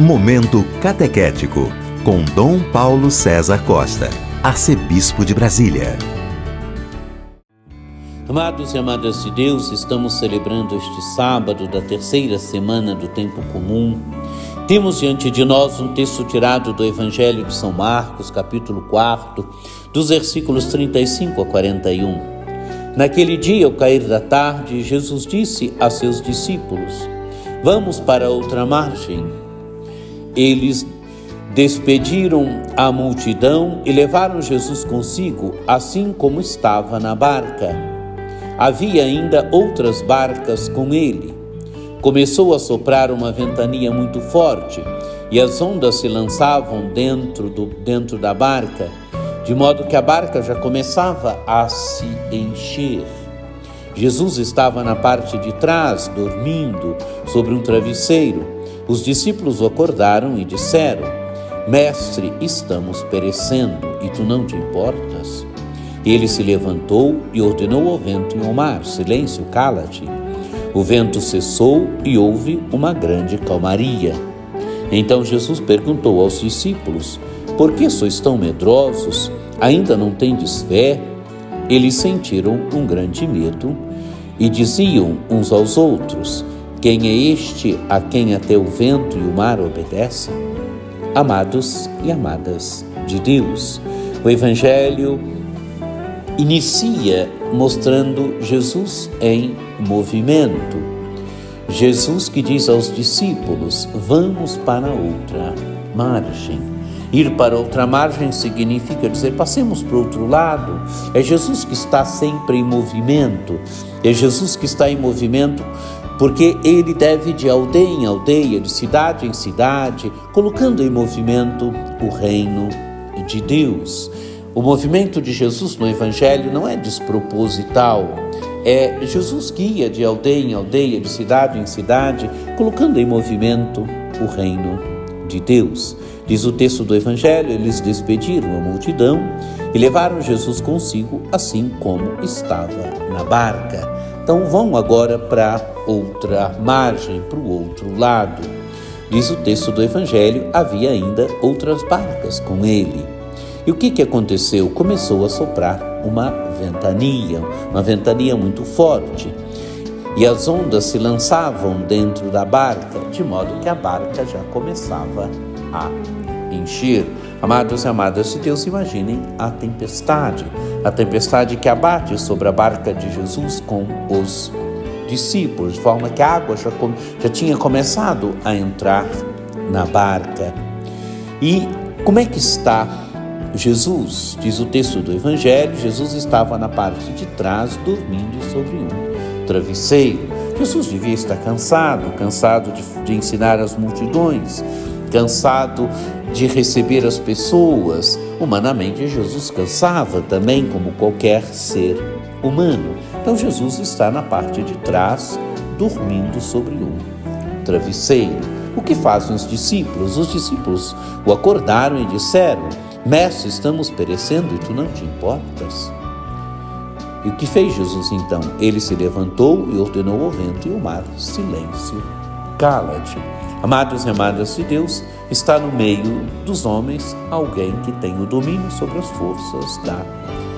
Momento Catequético, com Dom Paulo César Costa, arcebispo de Brasília. Amados e amadas de Deus, estamos celebrando este sábado da terceira semana do Tempo Comum. Temos diante de nós um texto tirado do Evangelho de São Marcos, capítulo 4, dos versículos 35 a 41. Naquele dia, ao cair da tarde, Jesus disse a seus discípulos: "Vamos para outra margem." Eles despediram a multidão e levaram Jesus consigo, assim como estava na barca. Havia ainda outras barcas com ele. Começou a soprar uma ventania muito forte e as ondas se lançavam dentro da barca, de modo que a barca já começava a se encher. Jesus estava na parte de trás, dormindo sobre um travesseiro. Os discípulos o acordaram e disseram: "Mestre, estamos perecendo e tu não te importas?" Ele se levantou e ordenou ao vento e ao mar: "Silêncio, cala-te." O vento cessou e houve uma grande calmaria. Então Jesus perguntou aos discípulos: "Por que sois tão medrosos? Ainda não tendes fé?" Eles sentiram um grande medo e diziam uns aos outros: "Quem é este a quem até o vento e o mar obedecem?" Amados e amadas de Deus, o Evangelho inicia mostrando Jesus em movimento. Jesus que diz aos discípulos: "Vamos para outra margem." Ir para outra margem significa dizer: passemos para o outro lado. É Jesus que está sempre em movimento. É Jesus que está em movimento porque ele deve de aldeia em aldeia, de cidade em cidade, colocando em movimento o reino de Deus. O movimento de Jesus no Evangelho não é desproposital. É Jesus que ia de aldeia em aldeia, de cidade em cidade, colocando em movimento o reino de Deus. Diz o texto do Evangelho: eles despediram a multidão e levaram Jesus consigo, assim como estava na barca. Então vão agora para outra margem, para o outro lado. Diz o texto do Evangelho: havia ainda outras barcas com ele. E o que aconteceu? Começou a soprar uma ventania muito forte. E as ondas se lançavam dentro da barca, de modo que a barca já começava a encher. Amados e amadas de Deus, imaginem a tempestade que abate sobre a barca de Jesus com os discípulos, de forma que a água já tinha começado a entrar na barca. E como é que está Jesus? Diz o texto do Evangelho: Jesus estava na parte de trás, dormindo sobre um travesseiro. Jesus devia estar cansado de ensinar as multidões, cansado de receber as pessoas. Humanamente, Jesus cansava também, como qualquer ser humano. Então, Jesus está na parte de trás, dormindo sobre um travesseiro. O que fazem os discípulos? Os discípulos o acordaram e disseram: "Mestre, estamos perecendo e tu não te importas?" E o que fez Jesus então? Ele se levantou e ordenou ao vento e ao mar: "Silêncio, cala-te." Amados e amadas de Deus, está no meio dos homens alguém que tem o domínio sobre as forças da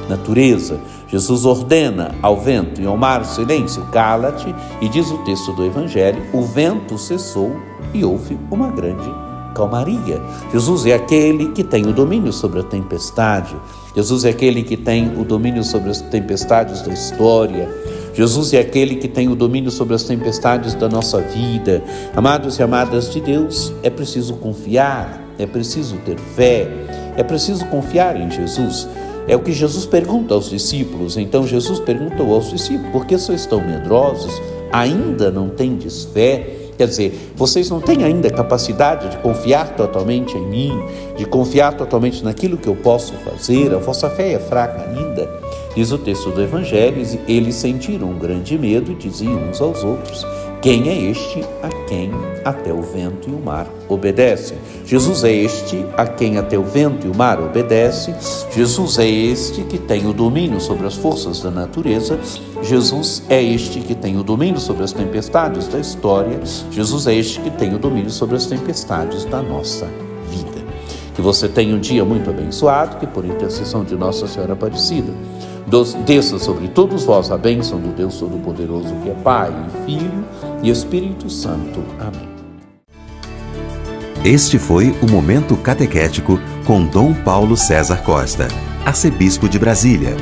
natureza. Jesus ordena ao vento e ao mar: "Silêncio, cala-te." E diz o texto do Evangelho: o vento cessou e houve uma grande calmaria. Jesus é aquele que tem o domínio sobre a tempestade. Jesus é aquele que tem o domínio sobre as tempestades da história. Jesus é aquele que tem o domínio sobre as tempestades da nossa vida. Amados e amadas de Deus, é preciso confiar, é preciso ter fé, é preciso confiar em Jesus. É o que Jesus pergunta aos discípulos. Então Jesus perguntou aos discípulos: "Por que vocês estão medrosos? Ainda não tendes fé?" Quer dizer, vocês não têm ainda capacidade de confiar totalmente em mim, de confiar totalmente naquilo que eu posso fazer? A vossa fé é fraca ainda? Diz o texto do Evangelho: eles sentiram um grande medo e diziam uns aos outros: Quem é este a quem até o vento e o mar obedecem? Jesus é este a quem até o vento e o mar obedecem. Jesus é este que tem o domínio sobre as forças da natureza. Jesus é este que tem o domínio sobre as tempestades da história. Jesus é este que tem o domínio sobre as tempestades da nossa vida. Que você tenha um dia muito abençoado, que por intercessão de Nossa Senhora Aparecida, desça sobre todos vós a bênção do Deus Todo-Poderoso, que é Pai, Filho e Espírito Santo. Amém. Este foi o Momento Catequético com Dom Paulo César Costa, arcebispo de Brasília.